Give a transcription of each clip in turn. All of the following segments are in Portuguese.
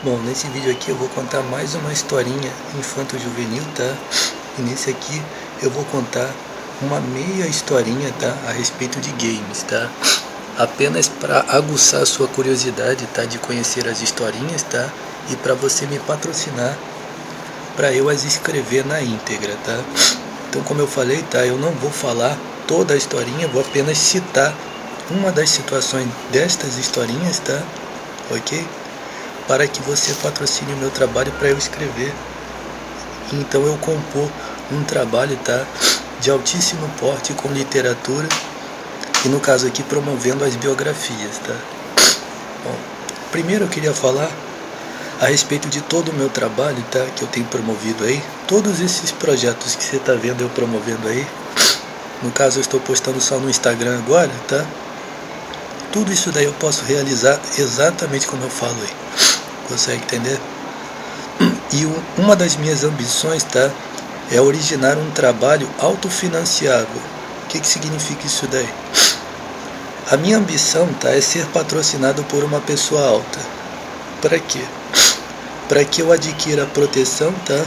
Bom, nesse vídeo aqui eu vou contar mais uma historinha infanto-juvenil, tá? E nesse aqui eu vou contar uma meia historinha, tá? A respeito de games, tá? Apenas para aguçar a sua curiosidade, tá? De conhecer as historinhas, tá? E para você me patrocinar para eu as escrever na íntegra, tá? Então, como eu falei, tá? Eu não vou falar toda a historinha, vou apenas citar uma das situações destas historinhas, tá? Ok? Para que você patrocine o meu trabalho para eu escrever. Então eu compor um trabalho, tá, de altíssimo porte com literatura e no caso aqui promovendo as biografias, tá. Bom, primeiro eu queria falar a respeito de todo o meu trabalho, tá, que eu tenho promovido aí. Todos esses projetos que você está vendo eu promovendo aí, no caso eu estou postando só no Instagram agora, tá. Tudo isso daí eu posso realizar exatamente como eu falo aí. Consegue entender? E uma das minhas ambições, tá, é originar um trabalho autofinanciável. O que significa isso daí? A minha ambição, tá, é ser patrocinado por uma pessoa alta. Para quê? Para que eu adquira proteção, tá?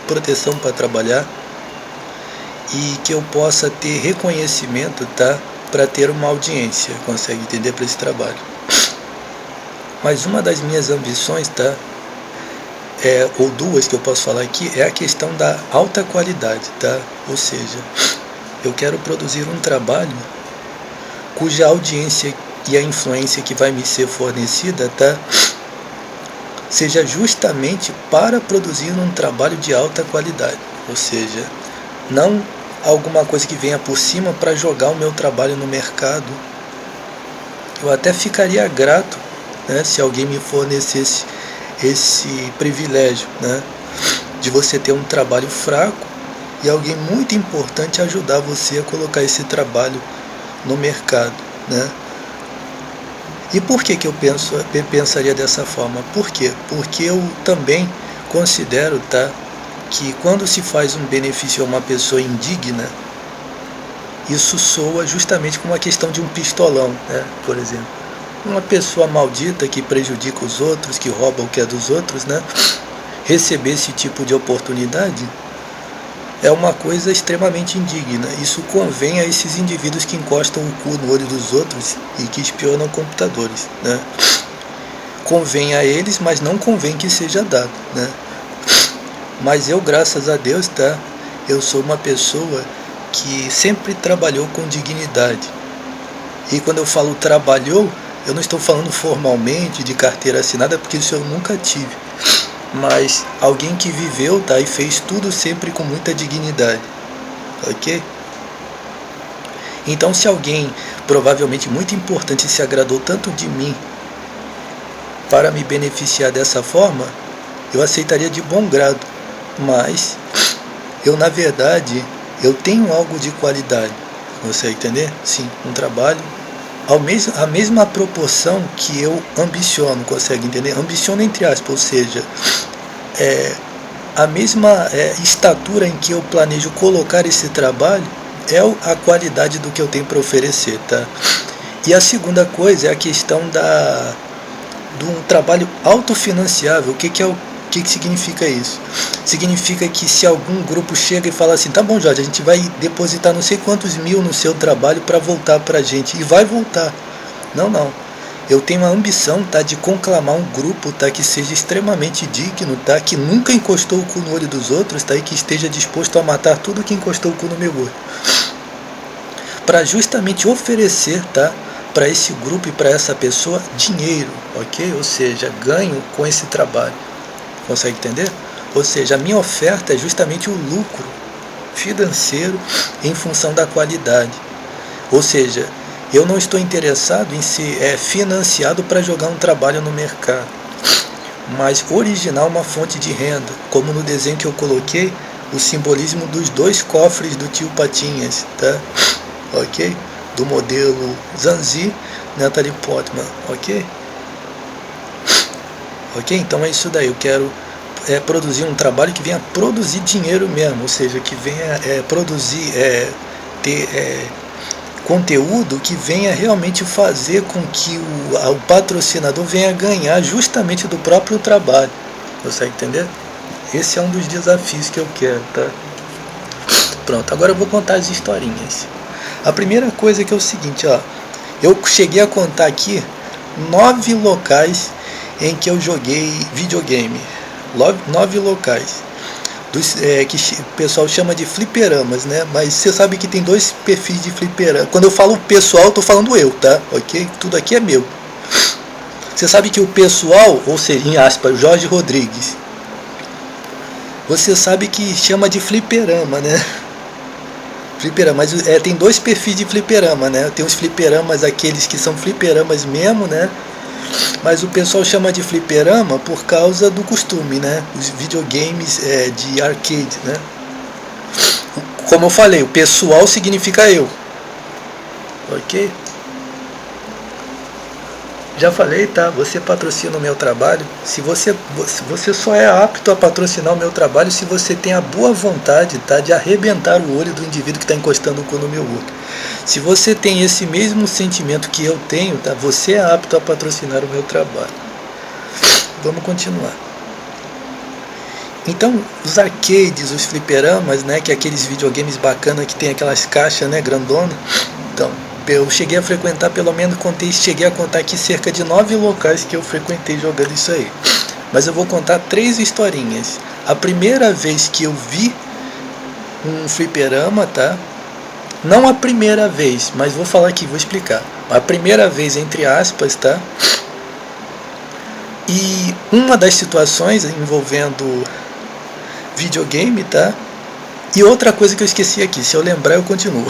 Proteção para trabalhar e que eu possa ter reconhecimento, tá? Para ter uma audiência, consegue entender, para esse trabalho. Mas uma das minhas ambições, tá? Ou duas que eu posso falar aqui, é a questão da alta qualidade, tá? Ou seja, eu quero produzir um trabalho cuja audiência e a influência que vai me ser fornecida, tá? Seja justamente para produzir um trabalho de alta qualidade. Ou seja, não alguma coisa que venha por cima para jogar o meu trabalho no mercado. Eu até ficaria grato, né, se alguém me fornecesse esse privilégio, né, de você ter um trabalho fraco e alguém muito importante ajudar você a colocar esse trabalho no mercado, né? E por que eu pensaria dessa forma? Por quê? Porque eu também considero, tá, que quando se faz um benefício a uma pessoa indigna, isso soa justamente como uma questão de um pistolão, né? Por exemplo, uma pessoa maldita que prejudica os outros, que rouba o que é dos outros, né? Receber esse tipo de oportunidade é uma coisa extremamente indigna. Isso convém a esses indivíduos que encostam o cu no olho dos outros e que espionam computadores, né? Convém a eles, mas não convém que seja dado, né? Mas eu, graças a Deus, tá? Eu sou uma pessoa que sempre trabalhou com dignidade. E quando eu falo trabalhou, eu não estou falando formalmente de carteira assinada, porque isso eu nunca tive. Mas alguém que viveu, tá, e fez tudo sempre com muita dignidade, ok? Então, se alguém provavelmente muito importante se agradou tanto de mim para me beneficiar dessa forma, eu aceitaria de bom grado. Mas eu, na verdade, eu tenho algo de qualidade. Você entender? Sim, um trabalho a mesma proporção que eu ambiciono, consegue entender? Ambiciono entre aspas, ou seja, a mesma estatura em que eu planejo colocar esse trabalho é a qualidade do que eu tenho para oferecer, tá? E a segunda coisa é a questão de um trabalho autofinanciável. O que significa isso? Significa que se algum grupo chega e fala assim, tá bom, Jorge, a gente vai depositar não sei quantos mil no seu trabalho para voltar para a gente, e vai voltar. Não. Eu tenho a ambição, tá, de conclamar um grupo, tá, que seja extremamente digno, tá, que nunca encostou o cu no olho dos outros, tá, e que esteja disposto a matar tudo que encostou o cu no meu olho. Para justamente oferecer, tá, para esse grupo e para essa pessoa dinheiro, ok? Ou seja, ganho com esse trabalho. Consegue entender? Ou seja, a minha oferta é justamente o lucro financeiro em função da qualidade. Ou seja, eu não estou interessado em ser financiado para jogar um trabalho no mercado, mas originar uma fonte de renda, como no desenho que eu coloquei, o simbolismo dos dois cofres do tio Patinhas, tá? Ok? Do modelo Zanzi, Natalie Portman, ok? Ok? Então é isso daí, eu quero produzir um trabalho que venha produzir dinheiro mesmo, ou seja, que venha produzir, ter conteúdo que venha realmente fazer com que o patrocinador venha ganhar justamente do próprio trabalho. Consegue entender? Esse é um dos desafios que eu quero, tá? Pronto, agora eu vou contar as historinhas. A primeira coisa que é o seguinte, ó. Eu cheguei a contar aqui 9 locais em que eu joguei videogame. 9 locais. Que o pessoal chama de fliperamas, né? Mas você sabe que tem 2 perfis de fliperama. Quando eu falo pessoal, eu tô falando eu, tá? Ok? Tudo aqui é meu. Você sabe que o pessoal, ou seja, em aspas, Jorge Rodrigues, você sabe que chama de fliperama, né? Fliperama, mas tem 2 perfis de fliperama, né? Tem os fliperamas, aqueles que são fliperamas mesmo, né? Mas o pessoal chama de fliperama por causa do costume, né? Os videogames de arcade, né? Como eu falei, o pessoal significa eu. Ok? Já falei, tá? Você patrocina o meu trabalho. Se você só é apto a patrocinar o meu trabalho se você tem a boa vontade, tá? De arrebentar o olho do indivíduo que está encostando o cu no meu olho. Se você tem esse mesmo sentimento que eu tenho, tá? Você é apto a patrocinar o meu trabalho. Vamos continuar. Então, os arcades, os fliperamas, né? Que é aqueles videogames bacanas que tem aquelas caixas, né? Grandona. Então, eu cheguei a frequentar, pelo menos cheguei a contar aqui cerca de 9 locais que eu frequentei jogando isso aí. Mas eu vou contar 3 historinhas. A primeira vez que eu vi um fliperama, tá? Não a primeira vez, mas vou falar aqui, vou explicar. A primeira vez, entre aspas, tá? E uma das situações envolvendo videogame, tá? E outra coisa que eu esqueci aqui, se eu lembrar eu continuo.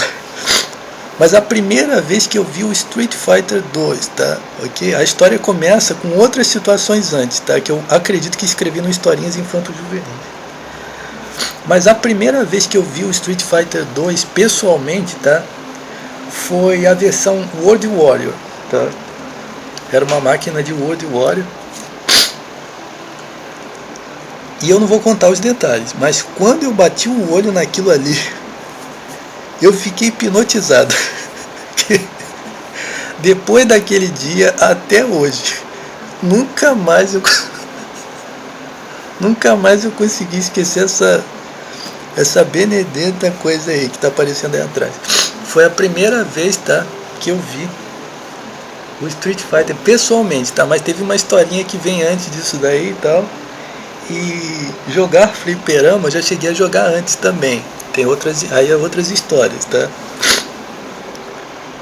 Mas a primeira vez que eu vi o Street Fighter 2, tá? Ok? A história começa com outras situações antes, tá? Que eu acredito que escrevi no Historinhas Infanto-Juvenis. Mas a primeira vez que eu vi o Street Fighter 2 pessoalmente, tá? Foi a versão World Warrior, tá? Era uma máquina de World Warrior. E eu não vou contar os detalhes, mas quando eu bati o olho naquilo ali, eu fiquei hipnotizado. Depois daquele dia até hoje, nunca mais eu consegui esquecer essa benedita coisa aí que tá aparecendo aí atrás. Foi a primeira vez, tá, que eu vi o Street Fighter pessoalmente, tá? Mas teve uma historinha que vem antes disso daí e tal. E jogar fliperama eu já cheguei a jogar antes também. Tem outras histórias, tá?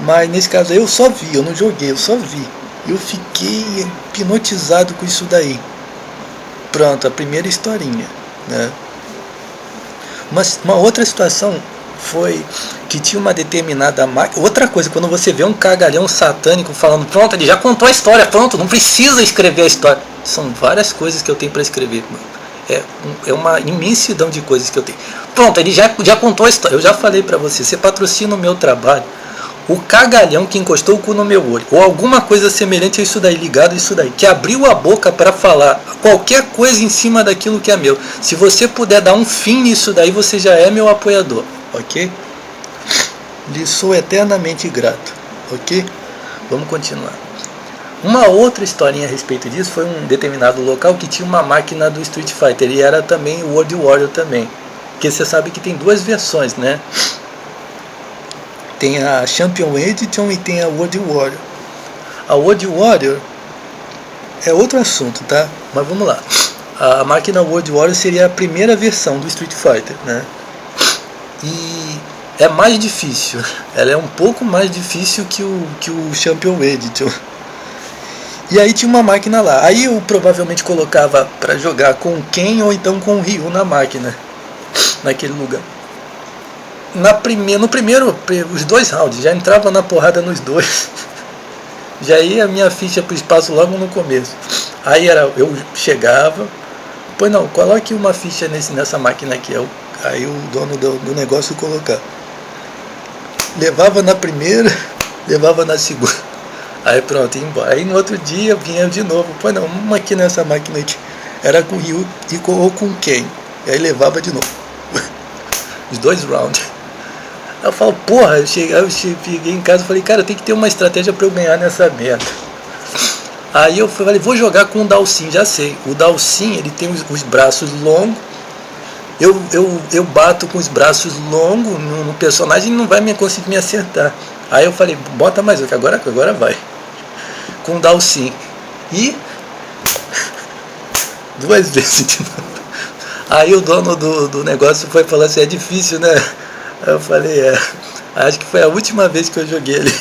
Mas nesse caso aí eu só vi, eu não joguei, eu só vi. Eu fiquei hipnotizado com isso daí. Pronto, a primeira historinha, né? Uma outra situação foi que tinha uma determinada máquina. Outra coisa, quando você vê um cagalhão satânico falando, pronto, ele já contou a história, pronto, não precisa escrever a história. São várias coisas que eu tenho para escrever, mano. É uma imensidão de coisas que eu tenho. Pronto, ele já contou a história. Eu já falei pra você patrocina o meu trabalho. O cagalhão que encostou o cu no meu olho, ou alguma coisa semelhante a isso daí, ligado a isso daí, que abriu a boca para falar qualquer coisa em cima daquilo que é meu. Se você puder dar um fim nisso daí, você já é meu apoiador, ok? Lhe sou eternamente grato, ok? Vamos continuar. Uma outra historinha a respeito disso foi um determinado local que tinha uma máquina do Street Fighter e era também o World Warrior também. Porque você sabe que tem 2 versões, né? Tem a Champion Edition e tem a World Warrior. A World Warrior é outro assunto, tá? Mas vamos lá. A máquina World Warrior seria a primeira versão do Street Fighter, né? E é mais difícil. Ela é um pouco mais difícil que o Champion Edition. E aí tinha uma máquina lá. Aí eu provavelmente colocava pra jogar com o Ken ou então com o Ryu na máquina. Naquele lugar. No primeiro, os 2 rounds, já entrava na porrada nos 2. Já ia a minha ficha pro espaço logo no começo. Aí eu chegava, pois não, coloque uma ficha nessa máquina aqui. Aí o dono do negócio colocava. Levava na primeira, levava na segunda. Aí pronto, ia embora. Aí no outro dia vinha de novo. Pois não, uma aqui nessa máquina aqui. Era com o Ryu ou com o Ken. E aí levava de novo. Os 2 rounds. Aí eu falo, porra, cheguei em casa e falei, cara, tem que ter uma estratégia pra eu ganhar nessa merda. Aí eu falei, vou jogar com o Dhalsim, já sei. O Dhalsim, ele tem os braços longos. Eu bato com os braços longos no personagem e não vai conseguir me acertar. Aí eu falei, bota mais um, que agora vai. Com o Dhalsim. E 2 vezes de novo. Aí o dono do negócio foi falar assim, é difícil, né? Aí eu falei, acho que foi a última vez que eu joguei ali.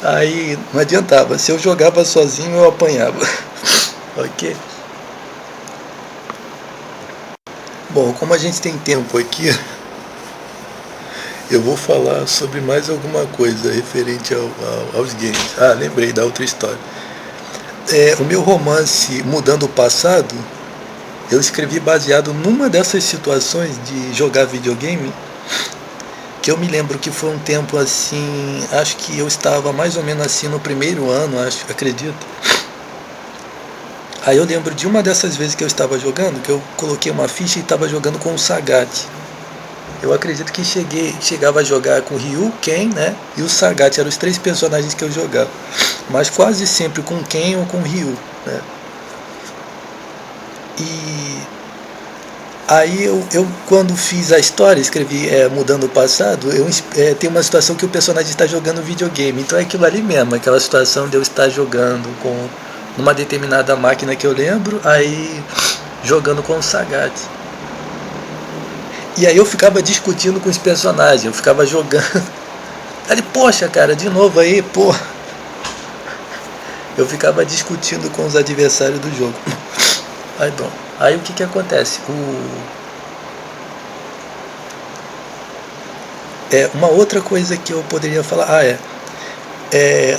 Aí não adiantava, se eu jogava sozinho eu apanhava. Ok? Bom, como a gente tem tempo aqui, eu vou falar sobre mais alguma coisa referente aos games. Ah, lembrei da outra história. O meu romance Mudando o Passado, eu escrevi baseado numa dessas situações de jogar videogame, que eu me lembro que foi um tempo assim, acho que eu estava mais ou menos assim no primeiro ano, acredito. Aí eu lembro de uma dessas vezes que eu estava jogando, que eu coloquei uma ficha e estava jogando com o Sagat. Eu acredito que chegava a jogar com o Ryu, Ken, né? E o Sagat, eram os 3 personagens que eu jogava. Mas quase sempre com Ken ou com Ryu, né? E aí eu quando fiz a história, escrevi Mudando o Passado, tem uma situação que o personagem está jogando videogame. Então é aquilo ali mesmo, aquela situação de eu estar jogando com uma determinada máquina que eu lembro, aí jogando com o Sagat. E aí eu ficava discutindo com os personagens, eu ficava jogando. Aí, poxa, cara, de novo aí, pô. Eu ficava discutindo com os adversários do jogo. Aí, bom, aí o que acontece? Uma outra coisa que eu poderia falar,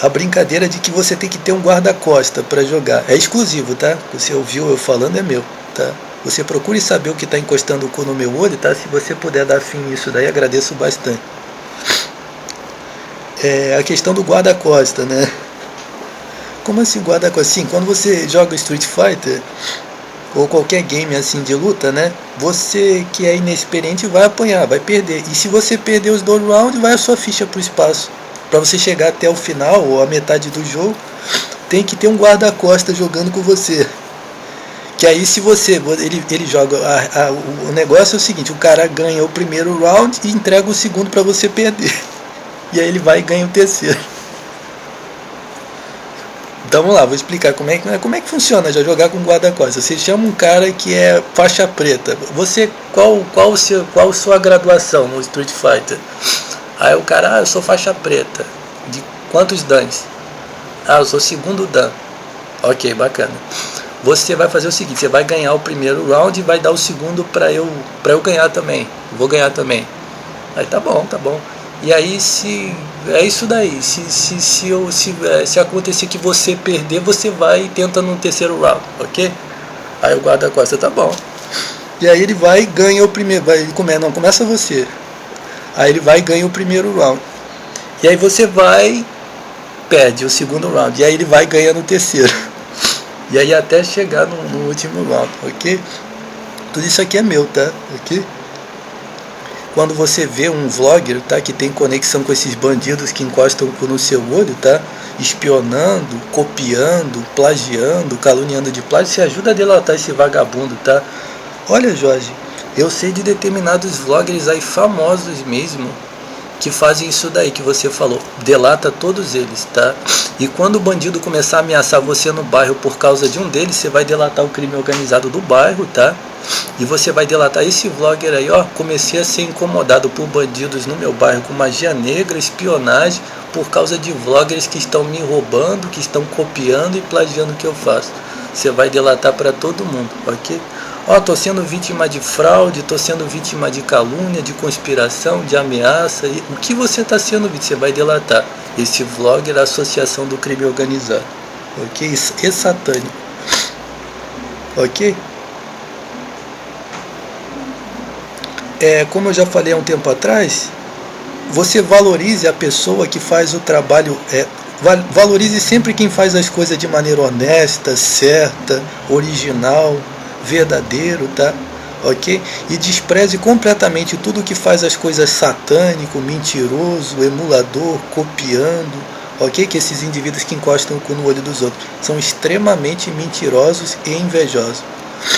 a brincadeira de que você tem que ter um guarda-costa para jogar. É exclusivo, tá? Você ouviu eu falando, é meu, tá? Você procure saber o que está encostando o cu no meu olho, tá? Se você puder dar fim nisso daí, agradeço bastante. A questão do guarda-costa, né? Como assim guarda-costa? Sim, quando você joga Street Fighter ou qualquer game assim de luta, né? Você que é inexperiente vai apanhar, vai perder. E se você perder os 2 rounds, vai a sua ficha pro espaço. Para você chegar até o final ou a metade do jogo, tem que ter um guarda-costa jogando com você. Que aí se ele joga, o negócio é o seguinte, o cara ganha o primeiro round e entrega o segundo para você perder. E aí ele vai e ganha o terceiro. Então vamos lá, vou explicar como é que funciona já jogar com guarda-costas. Você chama um cara que é faixa preta. Você, qual a sua graduação no Street Fighter? Aí o cara, eu sou faixa preta. De quantos danos? Eu sou segundo dan. Ok, bacana. Você vai fazer o seguinte, você vai ganhar o primeiro round e vai dar o segundo para eu ganhar também. Vou ganhar também. Aí tá bom. E aí se é isso daí, se acontecer que você perder, você vai e tenta no terceiro round, ok? Aí o guarda-costas, tá bom. E aí ele vai e ganha o primeiro, começa você. Aí ele vai e ganha o primeiro round. E aí você vai, perde o segundo round. E aí ele vai e ganha no terceiro. E aí até chegar no último round, ok? Tudo isso aqui é meu, tá? Ok? Quando você vê um vlogger, tá, que tem conexão com esses bandidos que encostam no seu olho, tá, espionando, copiando, plagiando, caluniando de plágio, você ajuda a delatar esse vagabundo, tá? Olha, Jorge, eu sei de determinados vloggers aí famosos mesmo que fazem isso daí que você falou, delata todos eles, tá? E quando o bandido começar a ameaçar você no bairro por causa de um deles, você vai delatar o crime organizado do bairro, tá? E você vai delatar esse vlogger aí, ó, comecei a ser incomodado por bandidos no meu bairro com magia negra, espionagem, por causa de vloggers que estão me roubando, que estão copiando e plagiando o que eu faço. Você vai delatar para todo mundo, ok? Ó, tô sendo vítima de fraude, tô sendo vítima de calúnia, de conspiração, de ameaça. E o que você está sendo vítima? Você vai delatar. Esse vlogger é a associação do crime organizado, ok? E satânico, ok? Como eu já falei há um tempo atrás, você valorize a pessoa que faz o trabalho, valorize sempre quem faz as coisas de maneira honesta, certa, original, verdadeiro, tá? ok? E despreze completamente tudo que faz as coisas satânico, mentiroso, emulador, copiando, ok? Que esses indivíduos que encostam o cu no olho dos outros são extremamente mentirosos e invejosos.